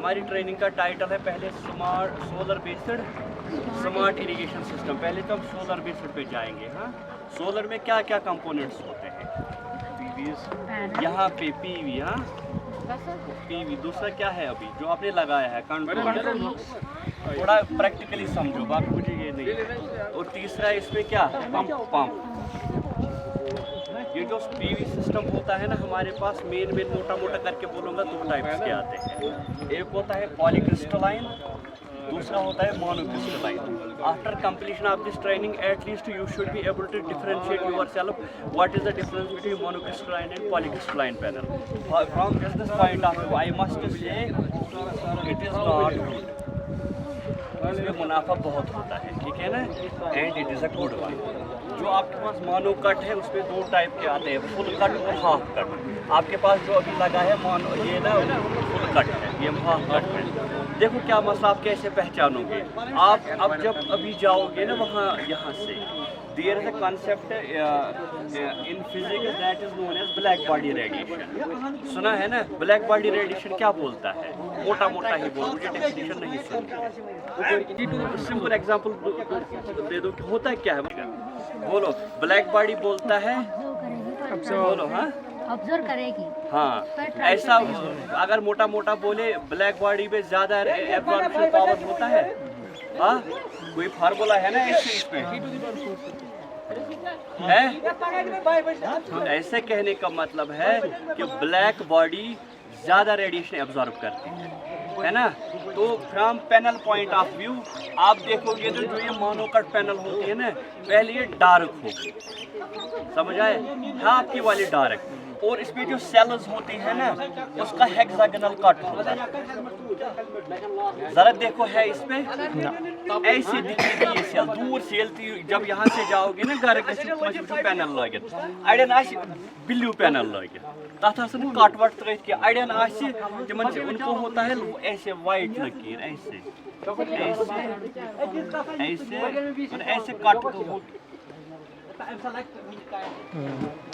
हमारी ट्रेनिंग का टाइटल है पहले smart solar based smart irrigation system. पहले तो हम सोलर बेस्ड पे जाएंगे। हाँ, सोलर में क्या क्या कंपोनेंट्स होते हैं? यहाँ पे पीवी। हाँ, पीवी। दूसरा क्या है अभी जो आपने लगाया है? कंट्रोल। थोड़ा प्रैक्टिकली समझो, बात मुझे ये नहीं। और तीसरा इसमें क्या? पंप। ये जो पीवी सिस्टम होता है ना हमारे पास, मेन मोटा मोटा करके बोलूँगा दो टाइप्स के आते हैं। एक होता है पॉलीक्रिस्टलाइन, दूसरा होता है monocrystalline. After completion of this training at least you should be able to differentiate yourself what is the difference between monocrystalline and polycrystalline panel. From this point of view I must say it is not, इसमें मुनाफा बहुत होता है, ठीक है ना, and it is a good one. जो आपके पास मोनो कट है उसमें दो टाइप के आते हैं, फुल कट और हाफ कट। आपके पास जो अभी लगा है मोनो, ये ना फुल कट है, ये हाफ कट है। देखो क्या मसला, आप कैसे पहचानोगे? आप अब जब अभी जाओगे ना वहाँ, यहाँ से there is a concept in physics that is known as black body radiation. सुना है ना? ब्लैक बॉडी रेडिएशन क्या बोलता है? मोटा मोटा ही बोल, मुझे डेफिनेशन नहीं सुननी। सिंपल एग्जांपल दे दो कि होता है क्या है, बोलो। ब्लैक बॉडी बोलता है, बोलो। हाँ, ऑब्जर्व करेगी। हाँ, ऐसा अगर मोटा मोटा बोले ब्लैक बॉडी में ज्यादा एब्जॉर्प्शन पावर होता है। हाँ, कोई फार्मूला है ना इसमें है? ऐसे कहने का मतलब है कि ब्लैक बॉडी ज्यादा रेडिएशन एब्जॉर्ब करती है ना। तो from panel point of view आप देखोगे तो जो ये मोनोकट पैनल होती है ना, पहले ये डार्क होगी, समझ आए? हाँ, आपकी वाली डार्क। और इसमें जो सेल्स होती है ना उसका हेक्सागोनल कट होता है। जरा देखो है इसमें ऐसे दिखेगी ये सेल, दूर सेल जब यहाँ से जाओगे ना घर के पैनल लगे, अड़न ब्लू पैनल लगे, तथ कट वट तक अड़न तिमन उनको होता है ऐसे वाइट लकीर, ऐसे ऐसे ऐसे ऐसे कट।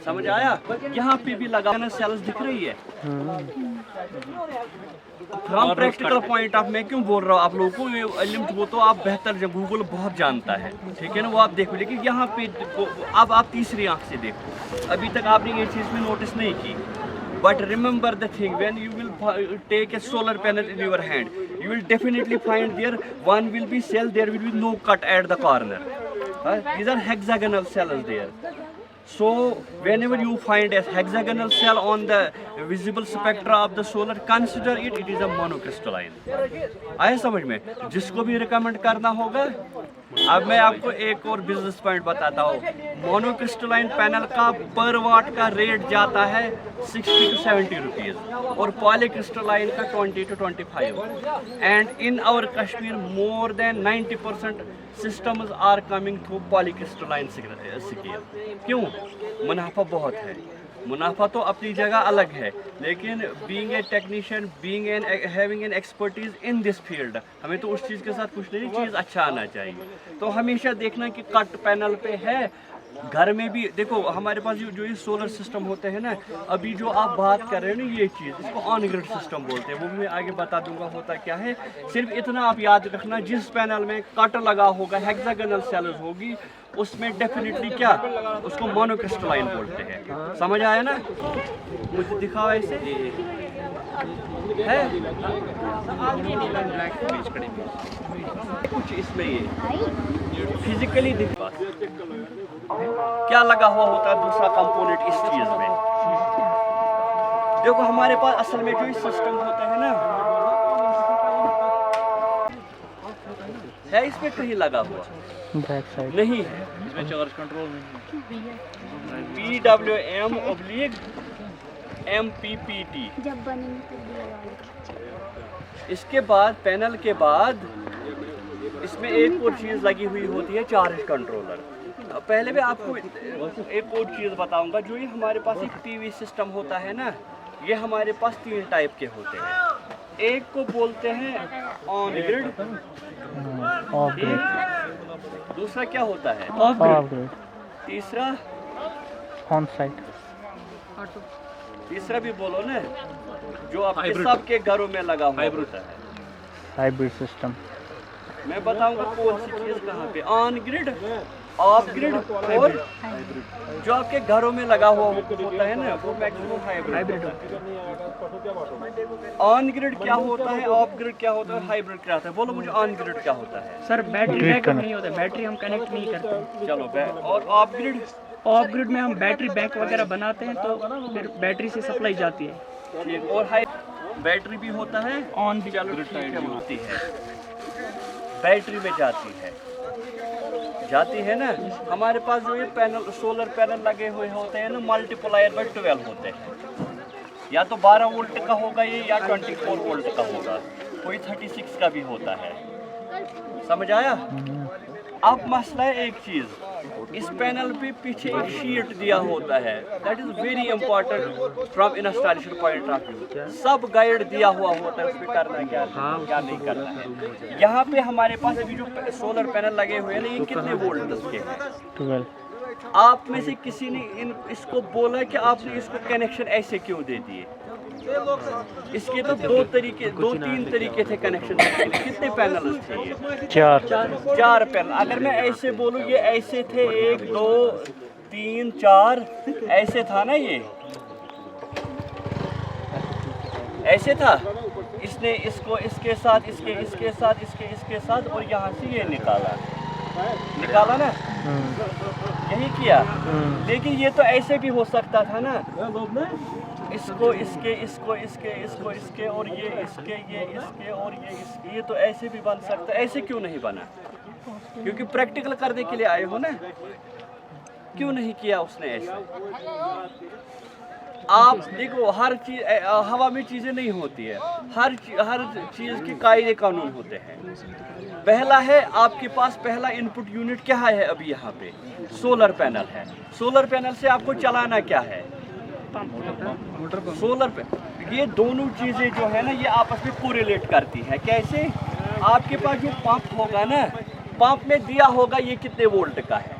समझ आया? यहाँ पे भी लगाना सेल्स दिख रही है। फ्रॉम प्रैक्टिकल पॉइंट ऑफ, मैं क्यों बोल रहा हूँ आप लोगों को ये इल्म, वो तो आप बेहतर, जब गूगल बहुत जानता है, ठीक है ना, वो आप देखो। लेकिन यहाँ पे अब आप तीसरी आंख से देखो, अभी तक आपने ये चीज़ में नोटिस नहीं की। But remember the thing, when you will take a solar panel in your hand, you will definitely find there one will be cell, there will be no cut at the corner. These are hexagonal cells there. So whenever you find a hexagonal cell on the visible spectra of the solar, consider it is a monocrystalline. आया समझ में? जिसको भी recommend करना होगा, अब मैं आपको एक और बिजनेस पॉइंट बताता हूँ। मोनोक्रिस्टलाइन पैनल का पर वाट का रेट जाता है 60 to 70 रुपीज़, और पॉलीक्रिस्टलाइन का 20 to 25। And in our Kashmir more than 90% systems are coming through polycrystalline scale। क्यों? मुनाफा बहुत है। मुनाफा तो अपनी जगह अलग है, लेकिन being a technician, being an having an expertise in this field, हमें तो उस चीज़ के साथ कुछ नहीं, चीज़ अच्छा आना चाहिए। तो हमेशा देखना कि कट पैनल पे है। घर में भी देखो, हमारे पास जो ये सोलर सिस्टम होते हैं ना, अभी जो आप बात कर रहे हैं ना, ये चीज़ इसको ऑन ग्रिड सिस्टम बोलते हैं, वो मैं आगे बता दूंगा होता क्या है। सिर्फ इतना आप याद रखना, जिस पैनल में कट लगा होगा, हेक्सागोनल सेल्स होगी, उसमें डेफिनेटली क्या, उसको मोनोक्रिस्टलाइन बोलते हैं। समझ आया ना? मुझे दिखाओ ऐसे है कुछ इसमें ये फिजिकली दिखा क्या लगा हुआ होता है दूसरा कंपोनेंट इस चीज में। देखो हमारे पास असल में जो ये सिस्टम होता है ना, है इसमें कहीं लगा हुआ बैक साइड नहीं है, इसमें चार्ज कंट्रोल नहीं। PWM MPPT। जब बनेंगे इसके बाद पैनल के बाद इसमें एक और चीज़ लगी हुई होती है, चार्ज कंट्रोलर। पहले मैं आपको एक और चीज़ बताऊंगा। जो ये हमारे पास एक PV सिस्टम होता है ना, ये हमारे पास 3 टाइप के होते हैं। एक को बोलते हैं ऑन ग्रिड, ऑफ ग्रिड, दूसरा क्या होता है ऑफ ग्रिड, तीसरा ऑन साइट, तीसरा भी बोलो ना, जो आपके सबके घरों में लगा हुआ होता है। Hybrid system. मैं बताऊंगा कौन सी चीज कहाँ पे, ऑन ग्रिड, ऑफ ग्रिड और जो आपके घरों में लगा हुआ होता है ना, वो मैक्सिमम हाइब्रिड होता है। ऑन ग्रिड क्या होता है, ऑफ ग्रिड क्या होता है, हाइब्रिड क्या होता है? बोलो मुझे ऑन ग्रिड क्या होता है। सर बैटरी बैकअप नहीं होता, बैटरी हम कनेक्ट नहीं करते। चलो और ऑफ ग्रिड? ऑफ ग्रिड में हम बैटरी बैंक वगैरह बनाते हैं तो फिर बैटरी से सप्लाई जाती है। ठीक, और हाई बैटरी भी होता है ऑन भी चलो ठीक है, होती है, बैटरी में जाती है ना। हमारे पास जो ये पैनल, सोलर पैनल लगे हुए होते हैं ना, मल्टीप्लायर बाय 12 होते हैं। या तो 12 वोल्ट का होगा ये, या 24 वोल्ट का होगा, कोई 36 का भी होता है। समझ आया? अब मसला है एक चीज़, इस पैनल पे पीछे एक शीट दिया होता है, that is very important from installation point of view. सब गाइड दिया हुआ होता है उस पर करना क्या क्या नहीं करना है। यहाँ पे हमारे पास अभी जो सोलर पैनल लगे हुए हैं ना, ये कितने वोल्ट के हैं? 12। आप में से किसी ने इसको बोला कि आपने इसको कनेक्शन ऐसे क्यों दे दिए? इसके तो दो तीन तरीके थे कनेक्शन। कितने पैनल थे ये? 4 पैनल। अगर मैं ऐसे बोलूँ, ये ऐसे थे 1 2 3 4, ऐसे था ना, ये ऐसे था। इसने इसको इसके साथ, इसके साथ और यहाँ से ये निकाला ना, यही किया। लेकिन ये तो ऐसे भी हो सकता था ना, इसको इसके और ये इसके और ये इसके, ये तो ऐसे भी बन सकता है। ऐसे क्यों नहीं बना? क्योंकि प्रैक्टिकल करने के लिए आए हो ना, क्यों नहीं किया उसने ऐसा? आप देखो, हर चीज हवा में चीज़ें नहीं होती है, हर चीज़ के कायदे कानून होते हैं। पहला है आपके पास, पहला इनपुट यूनिट क्या है अभी यहाँ पे? सोलर पैनल है। सोलर पैनल से आपको चलाना क्या है? सोलर पे। ये दोनों चीज़ें जो है ना, ये आपस में कोरिलेट करती है। कैसे? आपके पास जो पंप होगा ना, पंप में दिया होगा ये कितने वोल्ट का है।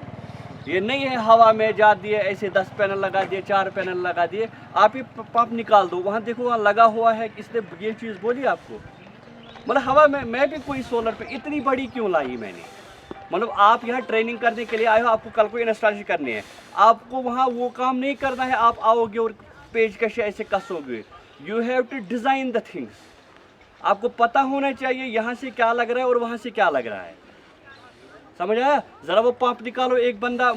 ये नहीं है हवा में जा दिए ऐसे 10 पैनल लगा दिए, 4 पैनल लगा दिए। आप ही पंप निकाल दो, वहाँ देखो वहाँ लगा हुआ है। इसने ये चीज़ बोली आपको? मतलब हवा में मैं भी कोई सोलर पे इतनी बड़ी क्यों लाई मैंने? मतलब आप यहाँ ट्रेनिंग करने के लिए आए हो, आपको कल को इंस्टॉलेशन करनी है, आपको वहाँ वो काम नहीं करना है। आप आओगे और पेज कैसे ऐसे कसोगे? You have to design the things. आपको पता होना चाहिए यहाँ से क्या लग रहा है और वहाँ से क्या लग रहा है। समझ आया? ज़रा वो पंप निकालो। एक बंदा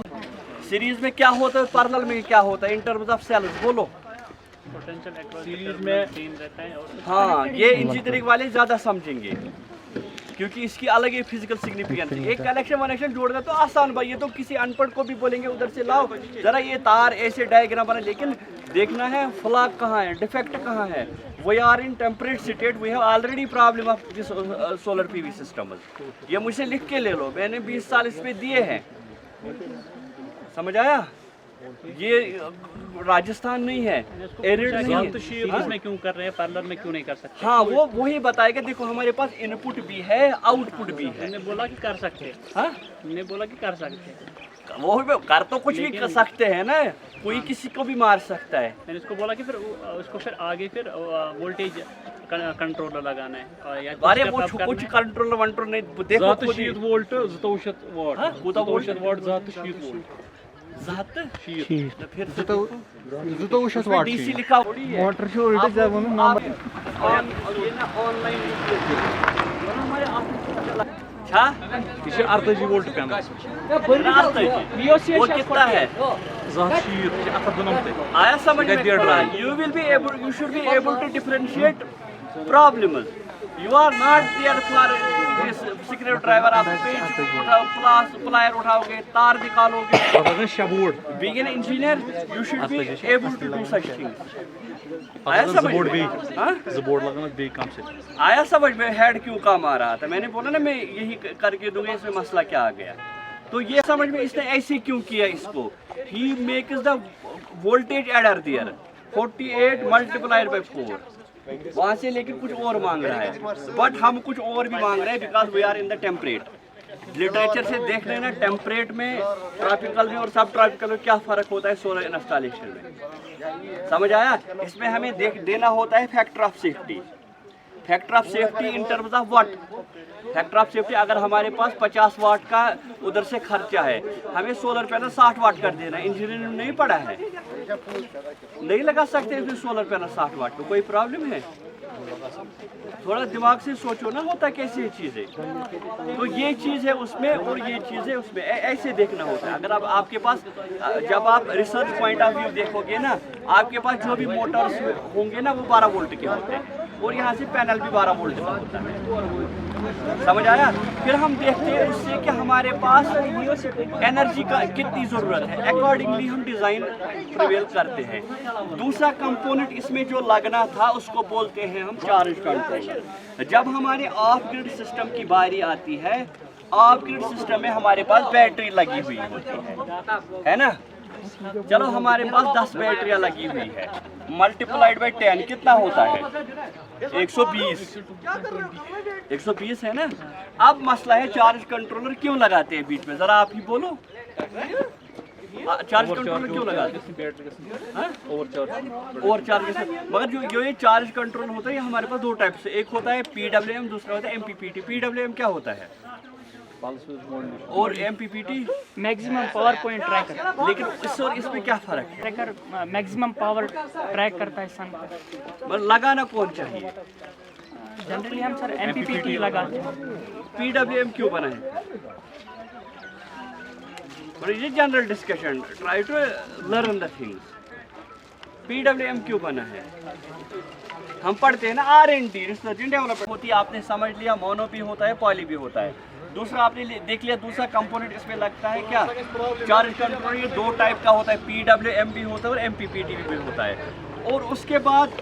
सीरीज में क्या होता है, पैरेलल में क्या होता है, इन टर्म्स ऑफ सेल्स बोलो। सीरीज में 3 रहता है और हाँ, ये इंजीनियरिंग वाले ज़्यादा समझेंगे क्योंकि इसकी अलग ही फिजिकल सिग्निफिकेंस है। एक कनेक्शन वनेक्शन जोड़ दे तो आसान भाई, ये तो किसी अनपढ़ को भी बोलेंगे उधर से लाओ ज़रा ये तार ऐसे डायग्राम बना, लेकिन देखना है फ्लॉक कहाँ है, डिफेक्ट कहाँ है। We are in temperate state, we have already problem of this solar PV system. ये मुझसे लिख के ले लो, मैंने 20 साल इस पे दिए हैं। समझ आया? ये राजस्थान नहीं है, एरिड नहीं है। तो सीरीज में क्यों कर रहे हैं, पैरेलल में क्यों नहीं कर सकते? हाँ, वो वही बताएगा। देखो हमारे पास इनपुट भी है, आउटपुट भी है। मैंने बोला कि कर सकते हैं। हाँ, मैंने बोला कि कर सकते हैं। वो भी कर तो कुछ भी कर सकते हैं ना, कोई किसी को भी मार सकता है। मैंने इसको बोला कि फिर उसको फिर आगे फिर वोल्टेज कंट्रोलर लगाना है। और या अरे वो कुछ कंट्रोल वंट्रोल नहीं, देखो खुद ही। वोल्ट 200 वॉट, हाँ, कोता वोल्ट 200 वॉट 200 वोल्ट। ज़ात शीट। तो फिर तो वाट डीसी लिखा मोटर से वोल्टेज जब हम नंबर ये ना ऑनलाइन हमारे अच्छा ये 48 वोल्ट पैनल वो कितना है? 100 आया समझ में? You will be able, you should be able to differentiate problems. You are not there for secure driver. आप पेज प्लायर उठाओगे, तार निकालोगे। Being an engineer you should be able to do such things. आया समझ में? हाँ, बोर्ड लगाना बे काम से आया समझ में? हेड क्यों काम आ रहा था? मैंने बोला ना मैं यही करके दूंगा, इसमें मसला क्या आ गया। तो ये समझ में इसने ऐसे क्यों किया इसको? He makes the voltage adder there 48 multiplied by 4, वहाँ से लेके कुछ और मांग रहा है। बट हम कुछ और भी मांग रहे हैं, because we are in the temperate. Literature से देख लेना टेम्परेट में, ट्रॉपिकल में और सब ट्रॉपिकल में क्या फ़र्क होता है सोलर इंस्टॉलेशन में। समझ आया? इसमें हमें देना होता है factor of safety. Factor of safety in terms of what? Factor of safety, अगर हमारे पास 50 वाट का उधर से खर्चा है, हमें सोलर पैनल 60 वाट कर देना, इंजीनियर ने नहीं पढ़ा है, नहीं लगा सकते फिर सोलर पैनल 60 वाट को, कोई प्रॉब्लम है? थोड़ा दिमाग से सोचो ना, होता कैसे ये चीज़ें। तो ये चीज़ है उसमें और ये चीज़ है उसमें, ऐसे देखना होता है। अगर अब आपके पास, जब आप रिसर्च पॉइंट ऑफ व्यू देखोगे ना, आपके पास जो भी मोटर्स होंगे ना वो 12 वोल्ट के होते हैं, और यहाँ से पैनल भी 12 वोल्ट का होता है। समझ आया? फिर हम देखते हैं उससे कि हमारे पास एनर्जी का कितनी ज़रूरत है, अकॉर्डिंगली हम डिज़ाइन प्रिवेल करते हैं। दूसरा कंपोनेंट इसमें जो लगना था उसको बोलते हैं हम चार्ज कंट्रोलर। जब हमारे ऑफ ग्रिड सिस्टम की बारी आती है, ऑफ ग्रिड सिस्टम में हमारे पास बैटरी लगी हुई होती है ना। चलो हमारे पास 10 बैटरियां लगी हुई है, मल्टीप्लाइड बाई 10 कितना होता है? 120। 120 है ना। अब मसला है चार्ज कंट्रोलर क्यों लगाते हैं बीच में, जरा आप ही बोलो। चार्ज कंट्रोलर क्यों लगाते हैं? ओवरचार्ज के साथ। मगर जो ये चार्ज कंट्रोल होता है, ये हमारे पास 2 टाइप से, एक होता है PWM, दूसरा होता है MPPT। PWM क्या होता है और MPPT maximum power point tracker. लेकिन इससे और इसमें क्या फर्क है? ट्रैकर मैक्सिमम पावर ट्रैक करता है सन पर। मतलब लगाना कौन चाहिए? जनरली हम सर MPPT लगाते हैं। PWM क्यों बना है? ये general discussion, try to learn the things. PWM क्यों बना है? हम पढ़ते हैं ना R&D, रिसर्च एंड डेवलपमेंट होती है, आपने समझ लिया। मोनो भी होता है, पॉली भी होता है। दूसरा आपने देख लिया, दूसरा कंपोनेंट इसमें लगता है क्या? Charge controller. ये 2 टाइप का होता है, PWM भी होता है और MPPT भी होता है। और उसके बाद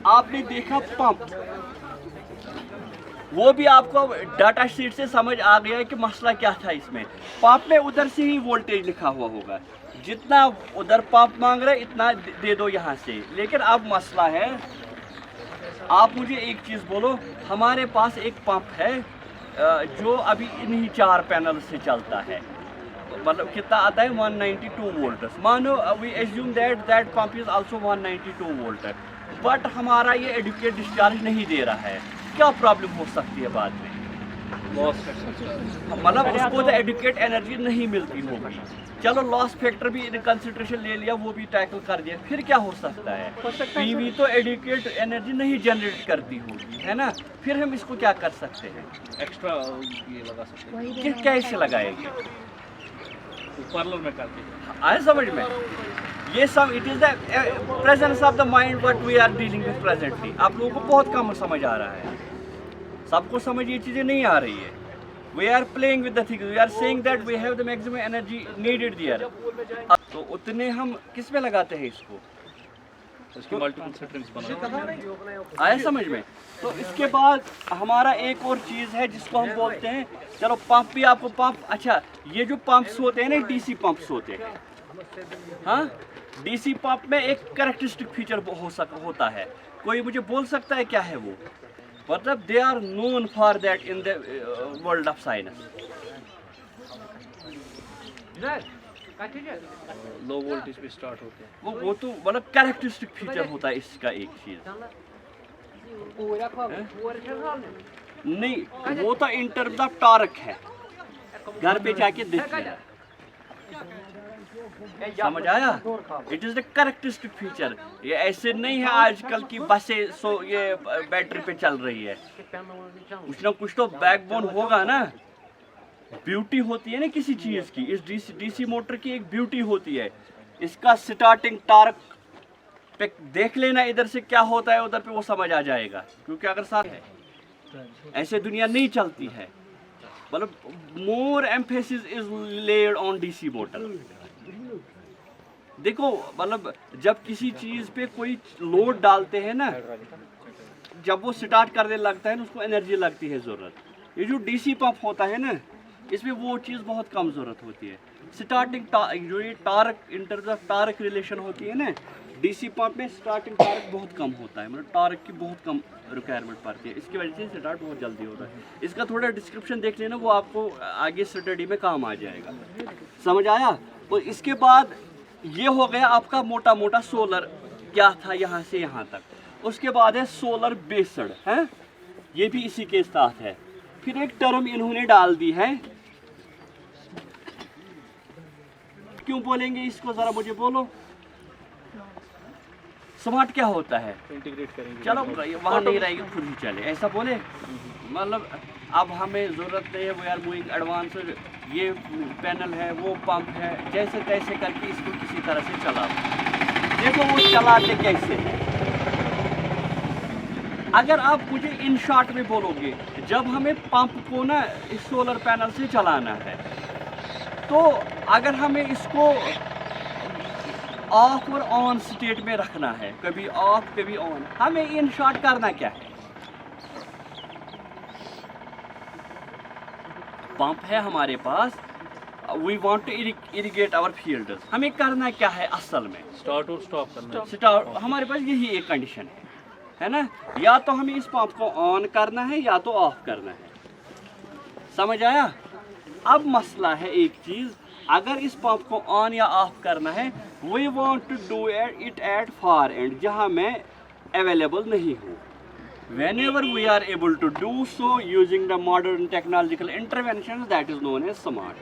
आपने देखा पंप, वो भी आपको डाटा शीट से समझ आ गया है कि मसला क्या था इसमें। पंप में उधर से ही वोल्टेज लिखा हुआ होगा, जितना उधर पंप मांग रहा है इतना दे दो यहाँ से। लेकिन अब मसला है, आप मुझे एक चीज़ बोलो, हमारे पास एक पंप है जो अभी इन्हीं 4 पैनल से चलता है, मतलब कितना आता है? 192 वोल्ट। मानो we assume that pump is also 192 volt, but हमारा ये एडुकेट डिस्चार्ज नहीं दे रहा है। क्या प्रॉब्लम हो सकती है बाद में? मतलब उसको तो एडुकेट एनर्जी नहीं मिलती होगी। चलो लॉस फैक्टर भी इन कंसिडरेशन ले लिया, वो भी टैकल कर दिया। फिर क्या हो सकता है? PV तो एडुकेट एनर्जी नहीं जनरेट करती होगी, है ना। फिर हम इसको क्या कर सकते हैं? एक्स्ट्रा ये लगा सकते हैं। कि कैसे लगाएंगे? पार्लर में करके आए समझ में? ये सब it is the presence of the mind what we are dealing with presently. आप लोगों को बहुत कम समझ आ रहा है, सबको समझ ये चीज़ें नहीं आ रही है। We are playing with the things. We are saying that we have the maximum energy needed there. तो उतने हम किस में लगाते हैं इसको? उसकी मल्टीपल सेटिंग्स बना। आया समझ में? तो इसके बाद हमारा एक और चीज़ है जिसको हम बोलते हैं, चलो पंप भी आपको पंप, अच्छा ये जो पंप्स होते हैं ना, DC पंप्स होते हैं। हाँ, DC पंप में एक कैरेक्टरिस्टिक फीचर होता है, कोई मुझे बोल सकता है क्या है वो? मतलब they are known for that in the world of science. Low voltage पे स्टार्ट होते हैं वो तो मतलब कैरेक्टरिस्टिक फीचर होता है इसका एक चीज। नहीं, वो तो इन टर्म्स ऑफ टॉर्क है, घर पे जाके देख लेना। समझ आया? It is the characteristic feature. ये ऐसे नहीं है आजकल की बसें ये बैटरी पे चल रही है, कुछ ना कुछ तो बैकबोन होगा ना। ब्यूटी होती है ना किसी चीज़ की, इस डीसी मोटर की एक ब्यूटी होती है, इसका स्टार्टिंग टॉर्क पे देख लेना, इधर से क्या होता है उधर पे वो समझ आ जाएगा। क्योंकि अगर साथ है, ऐसे दुनिया नहीं चलती है। मतलब more emphasis is laid on DC motor. देखो मतलब जब किसी चीज़ पे कोई लोड डालते हैं ना, जब वो स्टार्ट करने लगता है ना, उसको एनर्जी लगती है ज़रूरत। ये जो डीसी पंप होता है ना, इसमें वो चीज़ बहुत कम ज़रूरत होती है। स्टार्टिंग जो ये torque in terms of torque relation होती है ना, डीसी पंप में स्टार्टिंग टार्क बहुत कम होता है, मतलब टार्क की बहुत कम रिक्वायरमेंट पड़ती है। इसकी वजह से स्टार्ट बहुत जल्दी होता है। इसका थोड़ा डिस्क्रिप्शन देख लेना, वो आपको आगे स्टडी में काम आ जाएगा। समझ आया? और इसके बाद ये हो गया आपका मोटा मोटा सोलर क्या था यहाँ से यहाँ तक। उसके बाद है सोलर बेस्ड, है ये भी इसी के साथ है। फिर एक टर्म इन्होंने डाल दी है, क्यों बोलेंगे इसको, जरा मुझे बोलो। स्मार्ट क्या होता है? इंटीग्रेट करेंगे। चलो वहाँ नहीं रहेगी, खुद ही चले, ऐसा बोले। मतलब अब हमें ज़रूरत नहीं है, वी आर मूविंग एडवांस, ये पैनल है, वो पंप है, जैसे तैसे करके इसको किसी तरह से चला। देखो वो चलाते कैसे हैं। अगर आप मुझे इन शॉर्ट में बोलोगे, जब हमें पंप को ना इस सोलर पैनल से चलाना है, तो अगर हमें इसको ऑफ और ऑन स्टेट में रखना है, कभी ऑफ कभी ऑन, हमें इन शॉर्ट करना क्या है? पंप है हमारे पास, we want to irrigate our fields, हमें करना क्या है असल में? स्टार्ट और स्टॉप करना है। स्टार्ट, हमारे पास यही एक कंडीशन है ना, या तो हमें इस पंप को ऑन करना है या तो ऑफ करना है। समझ आया? अब मसला है एक चीज़, अगर इस पंप को ऑन या ऑफ करना है, we want to do it at far end, जहां मैं अवेलेबल नहीं हूँ। Whenever we are able to do so using the modern technological interventions, that is known as smart.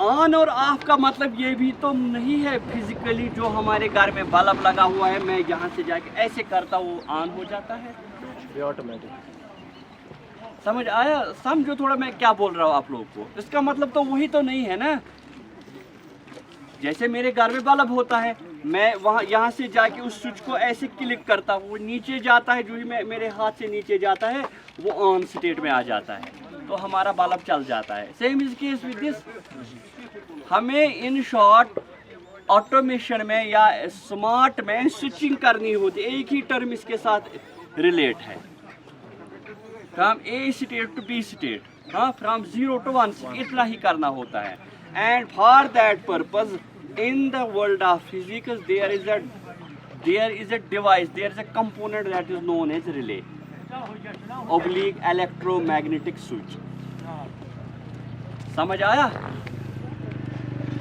On और ऑफ का मतलब ये भी तो नहीं है फिजिकली, जो हमारे घर में बल्ब लगा हुआ है, मैं यहाँ से जाके ऐसे करता हूँ ऑन हो जाता है, ये ऑटोमेटिक। समझ आया? समझो थोड़ा मैं क्या बोल रहा हूँ आप लोगों को। इसका मतलब तो वही तो नहीं है ना। जैसे मेरे घर में बल्ब होता है, मैं वहाँ यहाँ से जाके उस स्विच को ऐसे क्लिक करता हूँ, वो नीचे जाता है, जो ही मेरे हाथ से नीचे जाता है वो ऑन स्टेट में आ जाता है, तो हमारा बल्ब चल जाता है। Same is case with this. हमें इन शॉर्ट ऑटोमेशन में या स्मार्ट में स्विचिंग करनी होती है, एक ही टर्म इसके साथ रिलेट है, from a state to B state, हाँ, फ्रॉम 0 to 1, इतना ही करना होता है। And for that purpose in the world of physics there is a device, there is a component that is known as relay oblique electromagnetic switch। समझ आया?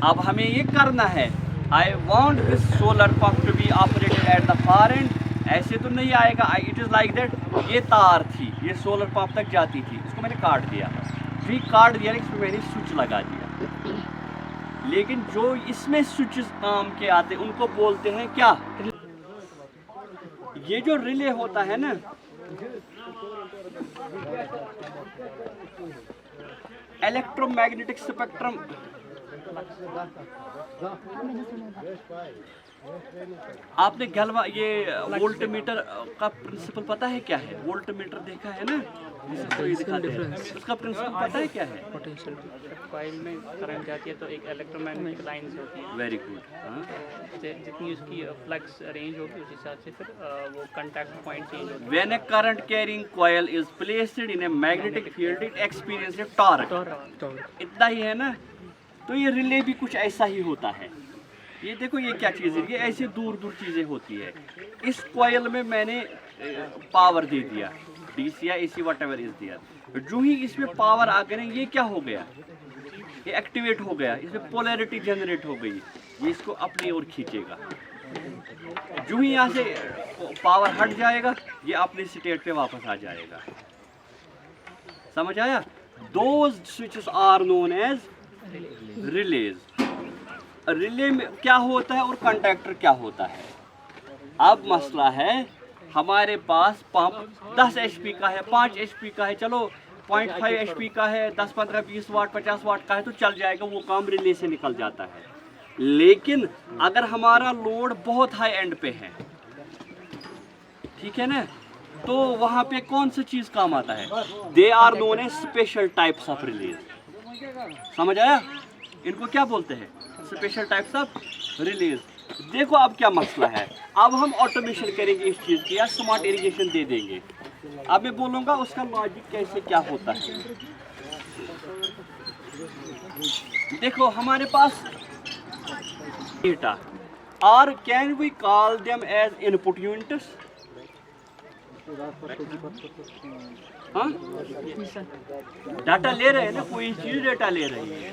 अब हमें ये करना है, I want this solar pump to be operated at the far end, ऐसे तो नहीं आएगा, it is like that। ये तार थी, ये सोलर पंप तक जाती थी, इसको मैंने काट दिया, फिर काट दिया, इसमें मैंने स्विच लगा दिया। लेकिन जो इसमें स्विचेस काम के आते हैं उनको बोलते हैं क्या? ये जो रिले होता है ना, इलेक्ट्रोमैग्नेटिक स्पेक्ट्रम, आपने गलवा ये वोल्ट मीटर का प्रिंसिपल पता है क्या है? वोल्ट मीटर देखा है ना, तो ये दिखाते हैं, उसका प्रिंसिपल पता है क्या है? पोटेंशियल कॉइल में करंट जाती है तो एक इलेक्ट्रोमैग्नेटिक लाइन से होती है। Very good. जितनी उसकी फ्लक्स रेंज होगी उस हिसाब से फिर वो कांटेक्ट पॉइंट चेंज होता है। When a current carrying coil is placed in a magnetic field, it experiences a torque। इतना ही है ना। तो ये रिले भी कुछ ऐसा ही होता है। ये देखो ये क्या चीज़ है, ये ऐसे दूर दूर चीज़ें होती है। इस कॉयल में मैंने पावर दे दिया, डीसी या एसी वट एवर इज दियर, जो ही इसमें पावर आ गए ये क्या हो गया, ये एक्टिवेट हो गया, इसमें पोलैरिटी जनरेट हो गई, ये इसको अपनी ओर खींचेगा। जो ही यहाँ से पावर हट जाएगा ये अपने स्टेट पे वापस आ जाएगा। समझ आया? Those switches are known as relays. Relay में क्या होता है और कंडक्टर क्या होता है? अब मसला है, हमारे पास पंप 10 HP का है, 5 HP का है, चलो 0.5 HP का है, 10, 15, 20 वाट 50 वाट का है तो चल जाएगा, वो काम रिले से निकल जाता है। लेकिन अगर हमारा लोड बहुत हाई एंड पे है, ठीक है ना, तो वहाँ पे कौन सी चीज़ काम आता है? They are known as special types of relays. समझ आया? इनको क्या बोलते हैं? Special types of relays. देखो अब क्या मसला है, अब हम ऑटोमेशन करेंगे इस चीज़ की या स्मार्ट इरिगेशन दे देंगे। अब मैं बोलूँगा उसका लॉजिक कैसे क्या होता है। देखो हमारे पास डेटा, और can we call them as input units? हाँ, डाटा ले रहे हैं ना, कोई चीज़ डाटा ले रही है।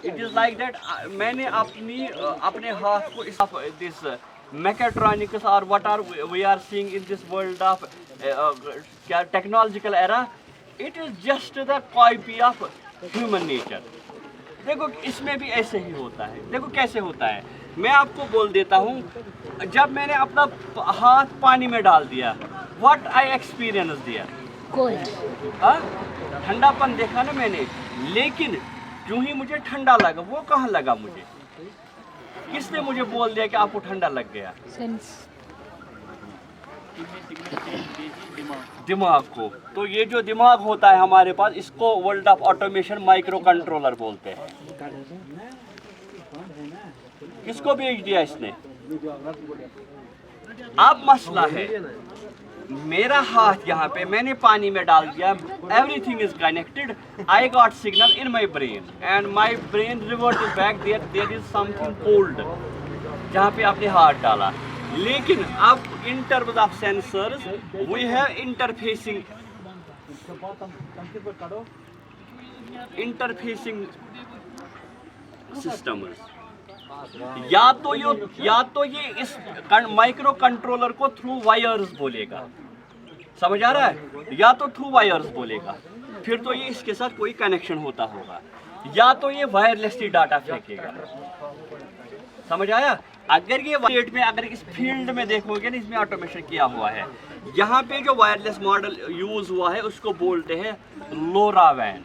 It is like that. मैंने अपने हाथ को इस this mechatronics or what are we are seeing in this world of क्या technological era, it is just the copy of human nature. देखो इसमें भी ऐसे ही होता है। देखो कैसे होता है, मैं आपको बोल देता हूँ, जब मैंने अपना हाथ पानी में डाल दिया, व्हाट आई एक्सपीरियंस दिया, कोल्ड। ठंडापन देखा ना मैंने, लेकिन जो ही मुझे ठंडा लगा, वो कहाँ लगा मुझे? किसने मुझे बोल दिया कि आपको ठंडा लग गया? सेंस। दिमाग को। तो ये जो दिमाग होता है हमारे पास, इसको world of automation micro controller बोलते हैं। किसको भेज दिया इसने? अब मसला है, मेरा हाथ यहाँ पे मैंने पानी में डाल दिया, everything is connected, I got signal in my brain and my brain reverted back, there is something cold जहाँ पे आपने हाथ डाला। लेकिन अब in terms of sensors we have interfacing systems. या तो ये इस माइक्रो कंट्रोलर को थ्रू वायर्स बोलेगा, समझ आ रहा है? या तो थ्रू वायर्स बोलेगा, फिर तो ये इसके साथ कोई कनेक्शन होता होगा, या तो ये वायरलेसली डाटा फेंकेगा। समझ आया? अगर ये स्टेट में, अगर इस फील्ड में देखोगे ना, इसमें ऑटोमेशन किया हुआ है, यहाँ पे जो वायरलेस मॉडल यूज हुआ है उसको बोलते हैं लोरावैन।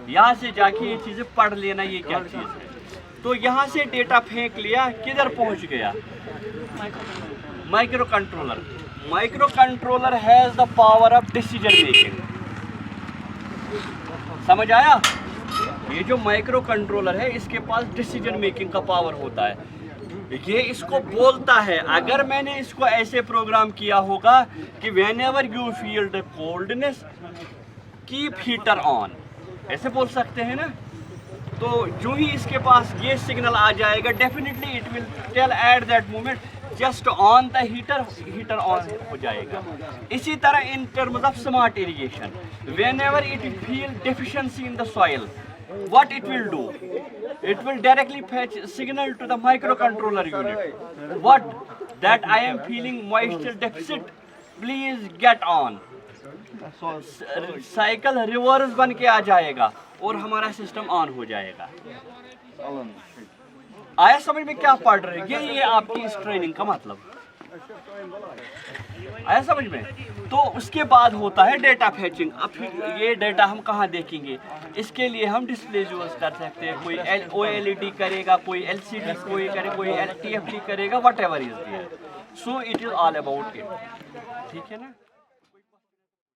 यहाँ से जाके ये चीजें पढ़ लेना, ये क्या चीज है। तो यहाँ से डेटा फेंक लिया, किधर पहुँच गया? Micro controller. Micro controller has the power of decision making. समझ आया? ये जो माइक्रो कंट्रोलर है, इसके पास डिसीजन मेकिंग का पावर होता है। ये इसको बोलता है, अगर मैंने इसको ऐसे प्रोग्राम किया होगा कि whenever you feel the coldness keep heater on, ऐसे बोल सकते हैं ना। तो जो ही इसके पास ये सिग्नल आ जाएगा, definitely it will tell at that moment just on the heater on हो जाएगा। इसी तरह in terms of smart irrigation, whenever it feel deficiency in the soil, what it will do, it will directly fetch signal to the microcontroller unit, what that I am feeling moisture deficit, please get on। so cycle reverse बन के आ जाएगा और हमारा system on हो जाएगा। आया समझ में क्या पढ़ रहे हैं? ये आपकी इस ट्रेनिंग का मतलब आया समझ में? तो उसके बाद होता है डेटा फैचिंग। अब फिर ये डेटा हम कहाँ देखेंगे? इसके लिए हम डिस्प्ले यूज कर सकते हैं। कोई OLED करेगा, कोई LCD कोई करे, कोई TFT करेगा, whatever is there. So it is all about it. ठीक है ना?